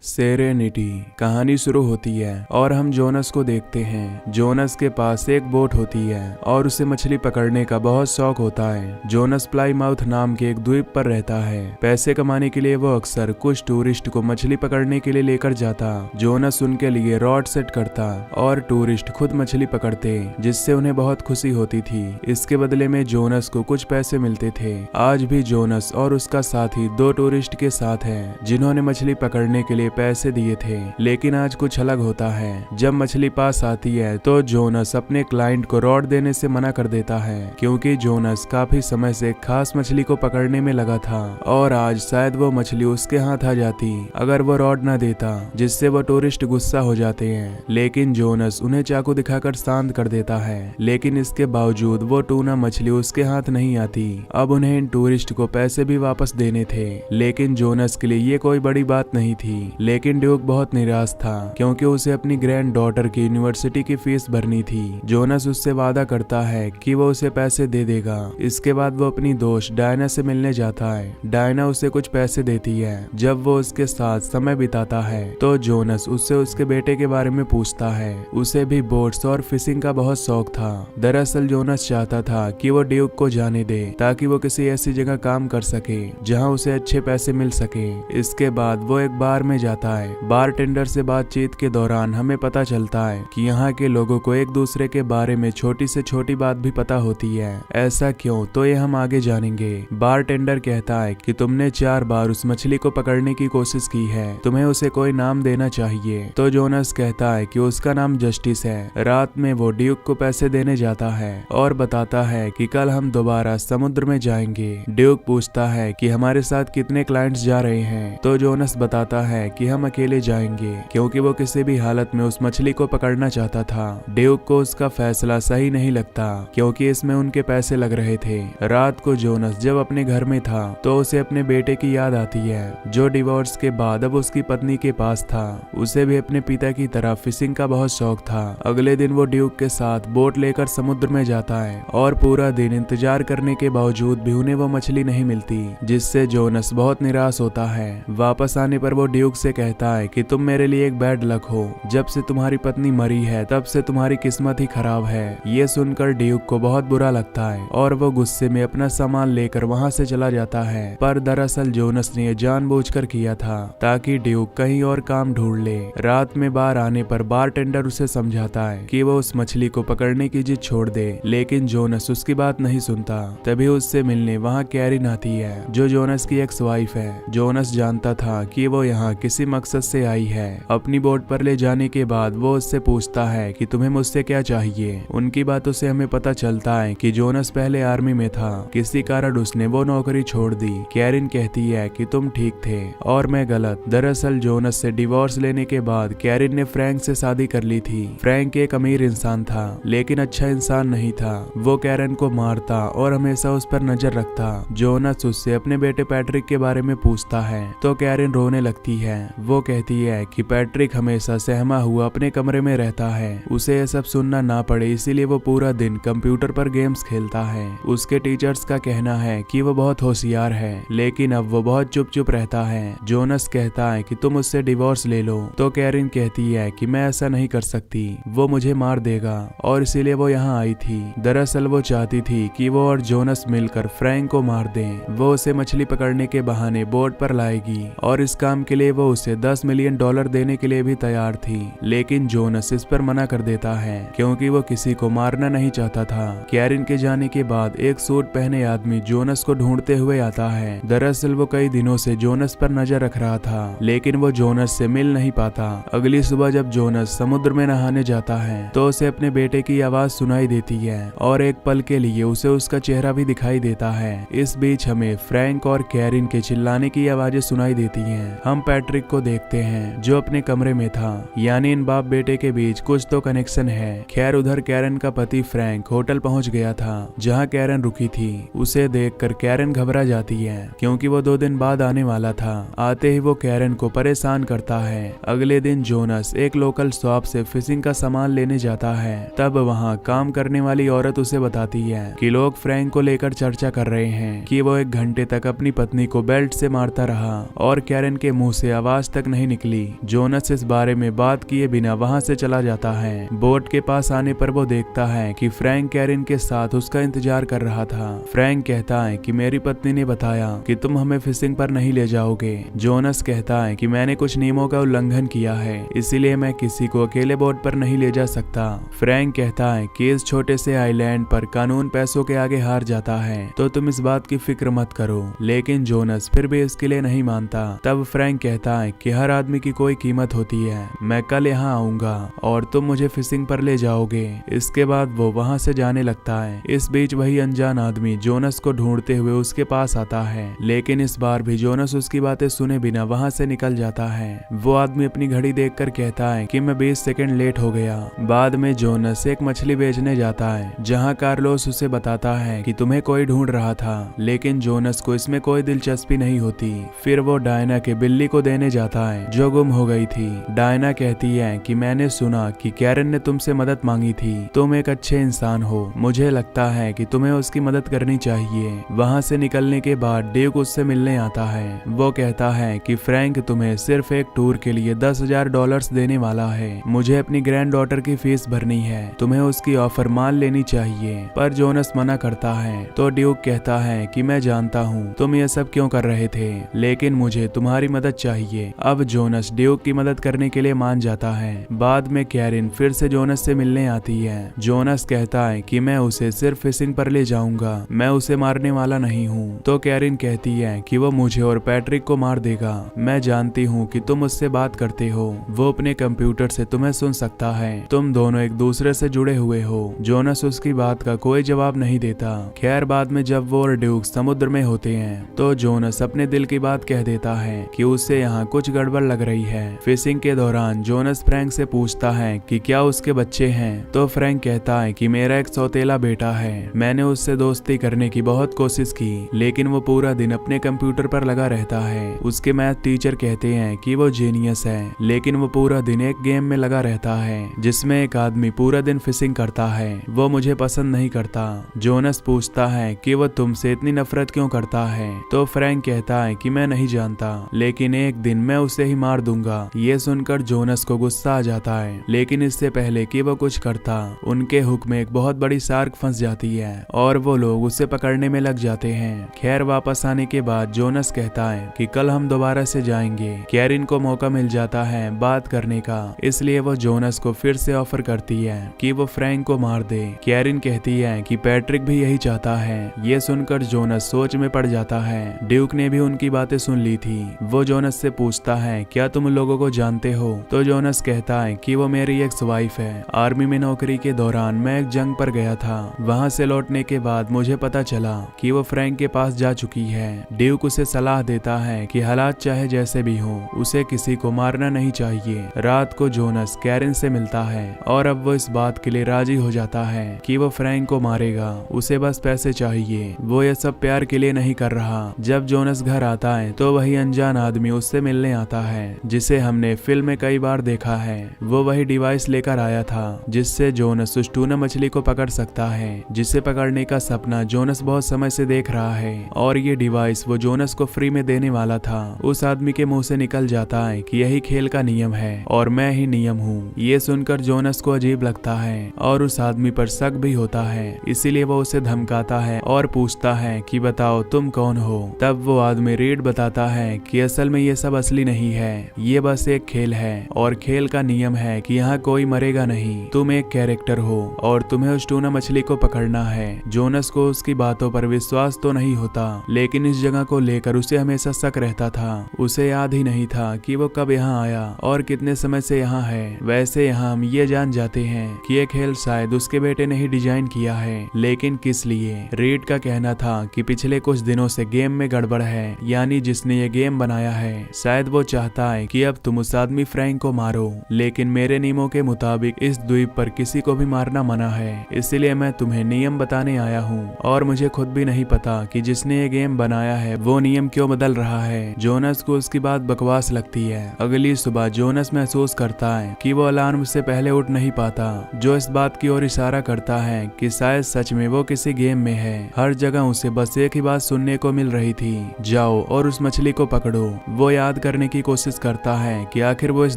Serenity कहानी शुरू होती है और हम जोनस को देखते हैं। जोनस के पास एक बोट होती है और उसे मछली पकड़ने का बहुत शौक होता है। जोनस प्लाईमाउथ नाम के एक द्वीप पर रहता है। पैसे कमाने के लिए वो अक्सर कुछ टूरिस्ट को मछली पकड़ने के लिए लेकर जाता। जोनस उनके लिए रॉड सेट करता और टूरिस्ट खुद मछली पकड़ते, जिससे उन्हें बहुत खुशी होती थी। इसके बदले में जोनस को कुछ पैसे मिलते थे। आज भी जोनस और उसका साथी दो टूरिस्ट के साथ है जिन्होंने मछली पकड़ने के लिए पैसे दिए थे। लेकिन आज कुछ अलग होता है। जब मछली पास आती है तो जोनस अपने क्लाइंट को रॉड देने से मना कर देता है, क्योंकि जोनस काफी समय से खास मछली को पकड़ने में लगा था और आज शायद वो मछली उसके हाथ आ जाती अगर वो रॉड न देता, जिससे वो टूरिस्ट गुस्सा हो जाते हैं। लेकिन जोनस उन्हें चाकू दिखाकर शांत कर देता है। लेकिन इसके बावजूद वो टूना मछली उसके हाथ नहीं आती। अब उन्हें इन टूरिस्ट को पैसे भी वापस देने थे। लेकिन जोनस के लिए ये कोई बड़ी बात नहीं थी। लेकिन ड्यूक बहुत निराश था, क्योंकि उसे अपनी ग्रैंड डॉटर की यूनिवर्सिटी की फीस भरनी थी। जोनस उससे वादा करता है कि वो उसे पैसे दे देगा। इसके बाद वो अपनी दोस्त डायना से मिलने जाता है। डायना उसे कुछ पैसे देती है। जब वो उसके साथ समय बिताता है तो जोनस उससे उसके बेटे के बारे में पूछता है। उसे भी बोट्स और फिशिंग का बहुत शौक था। दरअसल जोनस चाहता था कि वो ड्यूक को जाने दे, ताकि वो किसी ऐसी जगह काम कर सके जहाँ उसे अच्छे पैसे मिल सके। इसके बाद वो एक बार में जाता है। बारटेंडर से बातचीत के दौरान हमें पता चलता है कि यहाँ के लोगों को एक दूसरे के बारे में छोटी से छोटी बात भी पता होती है। ऐसा क्यों, तो ये हम आगे जानेंगे। बारटेंडर कहता है कि तुमने 4 बार उस मछली को पकड़ने की कोशिश की है, तुम्हें उसे कोई नाम देना चाहिए। तो जोनस कहता है कि उसका नाम जस्टिस है। रात में वो ड्यूक को पैसे देने जाता है और बताता है कि कल हम दोबारा समुद्र में जाएंगे। ड्यूक पूछता है कि हमारे साथ कितने क्लाइंट्स जा रहे हैं। तो जोनस बताता है कि हम अकेले जाएंगे, क्योंकि वो किसी भी हालत में उस मछली को पकड़ना चाहता था। ड्यूक को उसका फैसला सही नहीं लगता, क्योंकि इसमें उनके पैसे लग रहे थे। रात को जोनस जब अपने घर में था तो उसे अपने बेटे की याद आती है, जो डिवोर्स के बाद अब उसकी पत्नी के पास था। उसे भी अपने पिता की तरह फिशिंग का बहुत शौक था। अगले दिन वो ड्यूक के साथ बोट लेकर समुद्र में जाता है और पूरा दिन इंतजार करने के बावजूद भी उन्हें वो मछली नहीं मिलती, जिससे जोनस बहुत निराश होता है। वापस आने पर वो ड्यूक से कहता है कि तुम मेरे लिए एक बैड लक हो। जब से तुम्हारी पत्नी मरी है तब से तुम्हारी किस्मत ही खराब है। ये सुनकर ड्यूक को बहुत बुरा लगता है और वो गुस्से में अपना सामान लेकर वहाँ से चला जाता है। पर दरअसल जोनस ने यह जानबूझकर किया था ताकि ड्यूक कहीं और काम ढूंढ ले। रात में बार आने पर बारटेंडर उसे समझाता है कि वो उस मछली को पकड़ने की जिद छोड़ दे, लेकिन जोनस उसकी बात नहीं सुनता। तभी उससे मिलने वहाँ कैरिन आती है, जो जोनस की एक्स वाइफ है। जोनस जानता था कि वो यहाँ किसी मकसद से आई है। अपनी बोट पर ले जाने के बाद वो उससे पूछता है कि तुम्हें मुझसे क्या चाहिए। उनकी बातों से हमें पता चलता है कि जोनस पहले आर्मी में था, किसी कारण उसने वो नौकरी छोड़ दी। कैरिन कहती है कि तुम ठीक थे और मैं गलत। दरअसल जोनस से डिवोर्स लेने के बाद कैरिन ने फ्रैंक से शादी कर ली थी। फ्रैंक एक अमीर इंसान था, लेकिन अच्छा इंसान नहीं था। वो कैरिन को मारता और हमेशा उस पर नजर रखता। जोनस उससे अपने बेटे पैट्रिक के बारे में पूछता है तो कैरिन रोने लगती है। वो कहती है कि पैट्रिक हमेशा सहमा हुआ अपने कमरे में रहता है, उसे यह सब सुनना ना पड़े, इसीलिए वो पूरा दिन कंप्यूटर पर गेम्स खेलता है। उसके टीचर्स का कहना है कि वो बहुत होशियार है, लेकिन अब वो बहुत चुप चुप रहता है। जोनस कहता है कि तुम उससे डिवोर्स ले लो। तो कैरिन कहती है कि मैं ऐसा नहीं कर सकती, वो मुझे मार देगा और इसीलिए वो यहाँ आई थी। दरअसल वो चाहती थी कि वो और जोनस मिलकर फ्रैंक को मार दें। वो उसे मछली पकड़ने के बहाने बोट पर लाएगी और इस काम के लिए वो उसे $10 मिलियन देने के लिए भी तैयार थी। लेकिन जोनस इस पर मना कर देता है, क्योंकि वो किसी को मारना नहीं चाहता था। कैरिन के जाने के बाद एक सूट पहने आदमी जोनस को ढूंढते हुए आता है। दरअसल वो कई दिनों से जोनस पर नजर रख रहा था, लेकिन वो जोनस से मिल नहीं पाता। अगली सुबह जब जोनस समुद्र में नहाने जाता है तो उसे अपने बेटे की आवाज सुनाई देती है और एक पल के लिए उसे उसका चेहरा भी दिखाई देता है। इस बीच हमें फ्रैंक और कैरिन के चिल्लाने की आवाजें सुनाई देती हैं। हम पैट्रिक को देखते हैं, जो अपने कमरे में था। यानी इन बाप बेटे के बीच कुछ तो कनेक्शन है। खैर उधर कैरन का पति फ्रैंक होटल पहुंच गया था जहां कैरन रुकी थी। उसे देखकर कैरन घबरा जाती है, क्योंकि वो 2 दिन बाद आने वाला था। आते ही वो कैरन को परेशान करता है। अगले दिन जोनस एक लोकल शॉप से फिशिंग का सामान लेने जाता है। तब वहाँ काम करने वाली औरत उसे बताती है कि लोग फ्रैंक को लेकर चर्चा कर रहे हैं कि वो 1 घंटे तक अपनी पत्नी को बेल्ट से मारता रहा और कैरन के मुंह से आवाज आज तक नहीं निकली। जोनस इस बारे में बात किए बिना वहाँ से चला जाता है। बोट के पास आने पर वो देखता है कि फ्रैंक कैरिन के साथ उसका इंतजार कर रहा था। फ्रैंक कहता है कि मेरी पत्नी ने बताया कि तुम हमें फिशिंग पर नहीं ले जाओगे। जोनस कहता है कि मैंने कुछ नियमों का उल्लंघन किया है, इसीलिए मैं किसी को अकेले बोट पर नहीं ले जा सकता। फ्रैंक कहता है कि इस छोटे से आइलैंड पर कानून पैसों के आगे हार जाता है, तो तुम इस बात की फिक्र मत करो। लेकिन जोनस फिर भी इसके लिए नहीं मानता। तब फ्रैंक कहता है कि हर आदमी की कोई कीमत होती है, मैं कल यहाँ आऊंगा और तुम मुझे फिशिंग पर ले जाओगे। इसके बाद वो वहाँ से जाने लगता है। इस बीच वही अनजान आदमी जोनस को ढूंढते हुए उसके पास आता है, लेकिन इस बार भी जोनस उसकी बातें सुने बिना वहाँ से निकल जाता है। वो आदमी अपनी घड़ी देखकर कहता है कि मैं 20 सेकंड लेट हो गया। बाद में जोनस एक मछली बेचने जाता है, जहाँ कार्लोस उसे बताता है कि तुम्हें कोई ढूंढ रहा था, लेकिन जोनस को इसमें कोई दिलचस्पी नहीं होती। फिर वो डायना के बिल्ली को देने जाता है जो गुम हो गई थी। डायना कहती है कि मैंने सुना कि कैरन ने तुमसे मदद मांगी थी, तुम एक अच्छे इंसान हो, मुझे लगता है कि तुम्हें उसकी मदद करनी चाहिए। वहाँ से निकलने के बाद ड्यूक उससे मिलने आता है। वो कहता है कि फ्रैंक तुम्हें सिर्फ एक टूर के लिए $10,000 देने वाला है, मुझे अपनी ग्रैंड डॉटर की फीस भरनी है, तुम्हें उसकी ऑफर मान लेनी चाहिए। पर जोनस मना करता है तो ड्यूक कहता है कि मैं जानता हूँ तुम ये सब क्यों कर रहे थे, लेकिन मुझे तुम्हारी मदद चाहिए। अब जोनस ड्यूक की मदद करने के लिए मान जाता है। बाद में कैरिन फिर से जोनस से मिलने आती है। जोनस कहता है कि मैं उसे सिर्फ फिशिंग पर ले जाऊंगा, मैं उसे मारने वाला नहीं हूँ। तो कैरिन कहती है कि वो मुझे और पैट्रिक को मार देगा, मैं जानती हूँ कि तुम उससे बात करते हो, वो अपने कंप्यूटर से तुम्हें सुन सकता है, तुम दोनों एक दूसरे से जुड़े हुए हो। जोनस उसकी बात का कोई जवाब नहीं देता। खैर बाद में जब वो और ड्यूक समुद्र में होते हैं तो जोनस अपने दिल की बात कह देता है कि उसे यहाँ कुछ गड़बड़ लग रही है। फिशिंग के दौरान जोनस फ्रैंक से पूछता है कि क्या उसके बच्चे हैं, तो फ्रैंक कहता है कि मेरा एक सौतेला बेटा है, मैंने उससे दोस्ती करने की बहुत कोशिश की, लेकिन वो पूरा दिन अपने कंप्यूटर पर लगा रहता है। उसके मैथ टीचर कहते हैं कि वो जीनियस है, लेकिन वो पूरा दिन एक गेम में लगा रहता है जिसमें एक आदमी पूरा दिन फिशिंग करता है, वो मुझे पसंद नहीं करता। जोनस पूछता है कि वो तुमसे इतनी नफरत क्यों करता है, तो फ्रैंक कहता है कि मैं नहीं जानता, लेकिन एक दिन मैं उसे ही मार दूंगा। ये सुनकर जोनस को गुस्सा आ जाता है, लेकिन इससे पहले कि वो कुछ करता, उनके हुक में एक बहुत बड़ी शार्क फंस जाती है और वो लोग उसे पकड़ने में लग जाते हैं। खैर वापस आने के बाद जोनस कहता है कि कल हम दोबारा से जाएंगे। कैरिन को मौका मिल जाता है बात करने का, इसलिए वो जोनस को फिर से ऑफर करती है कि वो फ्रैंक को मार दे। कैरिन कहती है कि पैट्रिक भी यही चाहता है। ये सुनकर जोनस सोच में पड़ जाता है। ड्यूक ने भी उनकी बातें सुन ली थी। वो जोनस से पूछता है क्या तुम लोगों को जानते हो, तो जोनस कहता है कि वो मेरी एक्स वाइफ है। आर्मी में नौकरी के दौरान मैं एक जंग पर गया था, वहाँ से लौटने के बाद मुझे पता चला कि वो फ्रैंक के पास जा चुकी है। ड्यूक उसे सलाह देता है कि हालात चाहे जैसे भी हो, उसे किसी को मारना नहीं चाहिए। रात को जोनस कैरिन से मिलता है और अब वो इस बात के लिए राजी हो जाता है कि वो फ्रैंक को मारेगा, उसे बस पैसे चाहिए, वो ये सब प्यार के लिए नहीं कर रहा। जब जोनस घर आता है तो वही अनजान आदमी उससे मिलने आता है जिसे हमने फिल्म में कई बार देखा है। वो वही डिवाइस लेकर आया था जिससे जोनस उस टूना मछली को पकड़ सकता है, जिसे पकड़ने का सपना जोनस बहुत समय से देख रहा है, और ये डिवाइस वो जोनस को फ्री में देने वाला था। उस आदमी के मुंह से निकल जाता है कि यही खेल का नियम है और मैं ही नियम हूँ। ये सुनकर जोनस को अजीब लगता है और उस आदमी पर शक भी होता है, इसीलिए वो उसे धमकाता है और पूछता है कि बताओ तुम कौन हो। तब वो आदमी रीड बताता है कि असल में ये सब असली नहीं है, ये बस एक खेल है और खेल का नियम है कि यहाँ कोई मरेगा नहीं, तुम एक कैरेक्टर हो और तुम्हें उस टूना मछली को पकड़ना है। जोनस को उसकी बातों पर विश्वास तो नहीं होता, लेकिन इस जगह को लेकर उसे हमेशा शक रहता था। उसे याद ही नहीं था कि वो कब यहाँ आया और कितने समय से यहाँ है। वैसे यहाँ हम ये जान जाते हैं कि ये खेल शायद उसके बेटे ने ही डिजाइन किया है, लेकिन किस लिए? रीड का कहना था कि पिछले कुछ दिनों से गेम में गड़बड़ है, यानी जिसने ये गेम बनाया है शायद वो चाहता है कि अब तुम उस आदमी फ्रैंक को मारो, लेकिन मेरे नियमों के मुताबिक इस द्वीप पर किसी को भी मारना मना है, इसलिए मैं तुम्हें नियम बताने आया हूँ और मुझे खुद भी नहीं पता कि जिसने ये गेम बनाया है वो नियम क्यों बदल रहा है। जोनस को उसकी बात बकवास लगती है। अगली सुबह जोनस महसूस करता है कि वो अलार्म से पहले उठ नहीं पाता, जो इस बात की ओर इशारा करता है कि शायद सच में वो किसी गेम में है। हर जगह उसे बस एक ही बात सुनने को मिल रही थी, जाओ और उस मछली को पकड़ो। वो याद याद करने की कोशिश करता है कि आखिर वो इस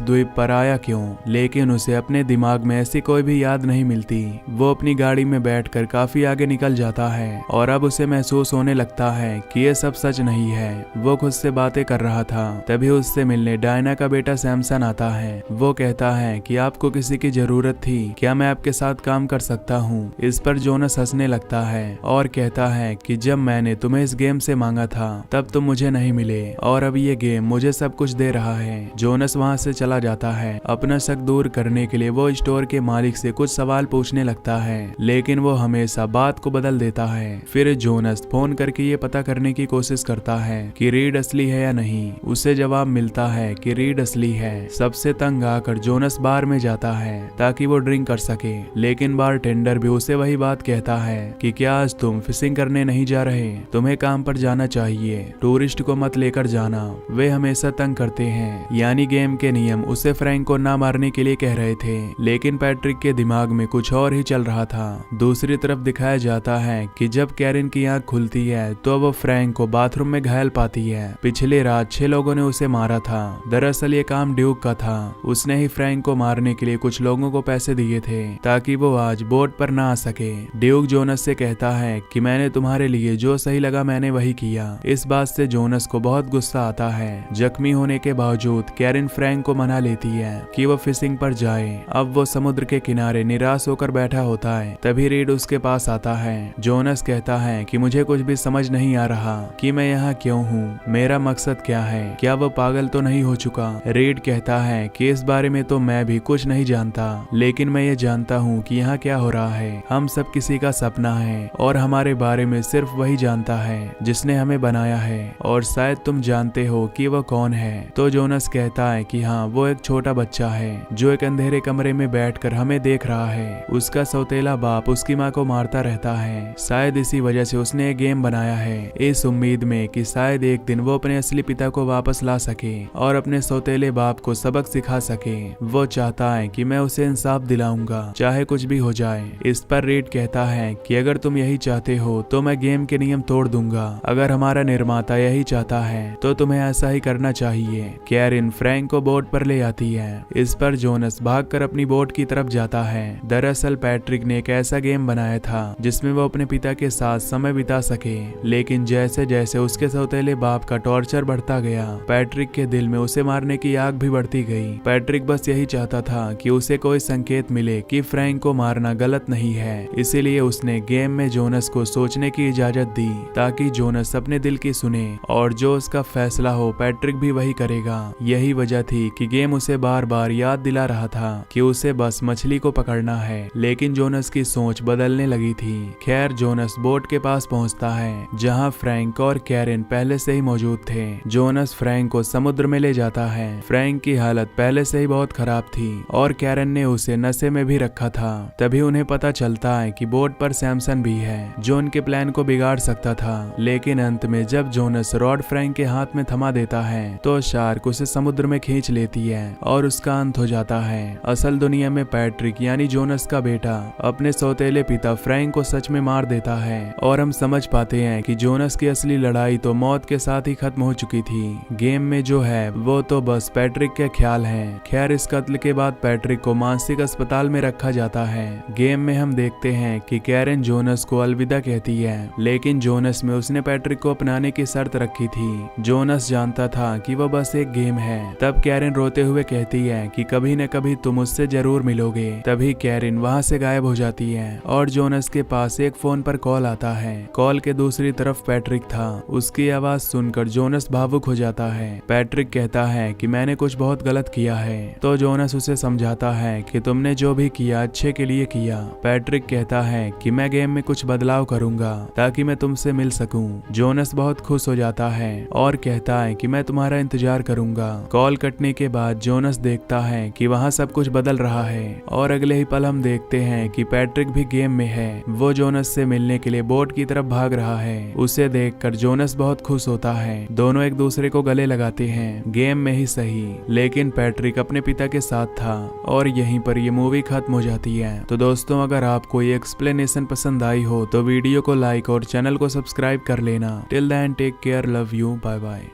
द्वीप पर आया क्यों, लेकिन उसे अपने दिमाग में ऐसी कोई भी याद नहीं मिलती। वो अपनी गाड़ी में बैठकर काफी आगे निकल जाता है और अब उसे महसूस होने लगता है कि ये सब सच नहीं है। वो खुद से बातें कर रहा था, तभी उससे मिलने डायना का बेटा सैमसन आता है। वो कहता है कि आपको किसी की जरूरत थी, क्या मैं आपके साथ काम कर सकता हूँ। इस पर जोनस हंसने लगता है और कहता है कि जब मैंने तुम्हें इस गेम से मांगा था तब तुम मुझे नहीं मिले और अब ये गेम मुझे सब कुछ दे रहा है। जोनस वहाँ से चला जाता है। अपना शक दूर करने के लिए वो स्टोर के मालिक से कुछ सवाल पूछने लगता है, लेकिन वो हमेशा बात को बदल देता है। फिर जोनस फोन करके ये पता करने की कोशिश करता है कि रीड असली है या नहीं। उसे जवाब मिलता है कि रीड असली है। सबसे तंग आकर जोनस बार में जाता है ताकि वो ड्रिंक कर सके, लेकिन बारटेंडर भी उसे वही बात कहता है कि क्या आज तुम फिशिंग करने नहीं जा रहे, तुम्हें काम पर जाना चाहिए, टूरिस्ट को मत लेकर जाना। वे हमेशा तंग करते हैं, यानी गेम के नियम उसे फ्रैंक को ना मारने के लिए कह रहे थे, लेकिन पैट्रिक के दिमाग में कुछ और ही चल रहा था। दूसरी तरफ दिखाया जाता है कि जब कैरिन की आंख खुलती है तो वो फ्रैंक को बाथरूम में घायल पाती है। पिछली रात 6 लोगों ने उसे मारा था। दरअसल ये काम ड्यूक का था। उसने ही फ्रैंक को मारने के लिए कुछ लोगों को पैसे दिए थे ताकि वो आज बोट पर ना आ सके। ड्यूक जोनस से कहता है कि मैंने तुम्हारे लिए जो सही लगा मैंने वही किया। इस बात से जोनस को बहुत गुस्सा आता है। जख्मी होने के बावजूद कैरिन फ्रैंक को मना लेती है कि वो फिशिंग पर जाए। अब वो समुद्र के किनारे निराश होकर बैठा होता है। तभी रीड उसके पास आता है। जोनस कहता है कि मुझे कुछ भी समझ नहीं आ रहा कि मैं यहाँ क्यों हूँ, मेरा मकसद क्या है, क्या वो पागल तो नहीं हो चुका। रीड कहता है कि इस बारे में तो मैं भी कुछ नहीं जानता, लेकिन मैं ये जानता हूँ कि यहाँ क्या हो रहा है। हम सब किसी का सपना है और हमारे बारे में सिर्फ वही जानता है जिसने हमें बनाया है, और शायद तुम जानते हो कि वो कौन है। तो जोनस कहता है कि हाँ, वो एक छोटा बच्चा है जो एक अंधेरे कमरे में बैठकर हमें देख रहा है। उसका सौतेला बाप उसकी माँ को मारता रहता है। शायद इसी वजह से उसने एक गेम बनाया है, इस उम्मीद में कि शायद एक दिन वो अपने असली पिता को वापस ला सके और अपने सौतेले बाप को सबक सिखा सके। वो चाहता है कि मैं उसे इंसाफ दिलाऊंगा, चाहे कुछ भी हो जाए। इस पर रीड कहता है कि अगर तुम यही चाहते हो तो मैं गेम के नियम तोड़ दूंगा। अगर हमारा निर्माता यही चाहता है तो तुम्हें ऐसा ही करना चाहिए। कैरिन फ्रैंक को बोट पर ले आती है। इस पर जोनस भागकर अपनी बोट की तरफ जाता है। दरअसल पैट्रिक ने एक ऐसा गेम बनाया था जिसमें वो अपने पिता के साथ समय बिता सके, लेकिन जैसे जैसे उसके सौतेले बाप का टॉर्चर बढ़ता गया, पैट्रिक के दिल में उसे मारने की आग भी बढ़ती गई। पैट्रिक बस यही चाहता था कि उसे कोई संकेत मिले कि फ्रैंक को मारना गलत नहीं है, इसीलिए उसने गेम में जोनस को सोचने की इजाजत दी ताकि जोनस अपने दिल की सुने और जो उसका फैसला हो पैट्रिक भी वही करेगा। यही वजह थी कि गेम उसे बार बार याद दिला रहा था कि उसे बस मछली को पकड़ना है, लेकिन जोनस की सोच बदलने लगी थी। खैर जोनस बोट के पास पहुंचता है जहां फ्रैंक और कैरिन पहले से ही मौजूद थे। जोनस फ्रैंक को समुद्र में ले जाता है। फ्रैंक की हालत पहले से ही बहुत खराब थी और कैरिन ने उसे नशे में भी रखा था। तभी उन्हें पता चलता है कि बोट पर सैमसन भी है जो उनके प्लान को बिगाड़ सकता था, लेकिन अंत में जब जोनस रॉड फ्रैंक के हाथ में थमा देता है तो शार्क उसे समुद्र में खींच लेती है और उसका अंत हो जाता है। असल दुनिया में पैट्रिक यानी जोनस का बेटा अपने सौतेले पिता फ्रैंक को सच में मार देता है और हम समझ पाते हैं कि जोनस की असली लड़ाई तो मौत के साथ ही खत्म हो चुकी थी। गेम में जो है वो तो बस पैट्रिक के ख्याल हैं। खैर इस कत्ल के बाद पैट्रिक को मानसिक अस्पताल में रखा जाता है। गेम में हम देखते हैं कि कैरिन जोनस को अलविदा कहती है, लेकिन जोनस में उसने पैट्रिक को अपनाने की शर्त रखी थी। जोनस जानता था कि वो बस एक गेम है। तब कैरिन रोते हुए कहती है कि कभी न कभी तुम उससे जरूर मिलोगे। तभी कैरिन वहाँ से गायब हो जाती है और जोनस के पास एक फोन पर कॉल आता है। कॉल के दूसरी तरफ पैट्रिक था। उसकी आवाज सुनकर जोनस भावुक हो जाता है। पैट्रिक कहता है कि मैंने कुछ बहुत गलत किया है, तो जोनस उसे समझाता है कि तुमने जो भी किया अच्छे के लिए किया। पैट्रिक कहता है कि मैं गेम में कुछ बदलाव करूंगा ताकि मैं तुमसे मिल सकूं। जोनस बहुत खुश हो जाता है और कहता है कि मैं तुम्हारा इंतजार करूंगा। कॉल कटने के बाद जोनस देखता है कि वहाँ सब कुछ बदल रहा है और अगले ही पल हम देखते हैं कि पैट्रिक भी गेम में है। वो जोनस से मिलने के लिए बोट की तरफ भाग रहा है। उसे देखकर जोनस बहुत खुश होता है। दोनों एक दूसरे को गले लगाते हैं, गेम में ही सही, लेकिन पैट्रिक अपने पिता के साथ था। और यहीं पर ये मूवी खत्म हो जाती है। तो दोस्तों अगर आपको ये एक्सप्लेनेशन पसंद आई हो तो वीडियो को लाइक और चैनल को सब्सक्राइब कर लेना। Till then take care, love you, bye bye.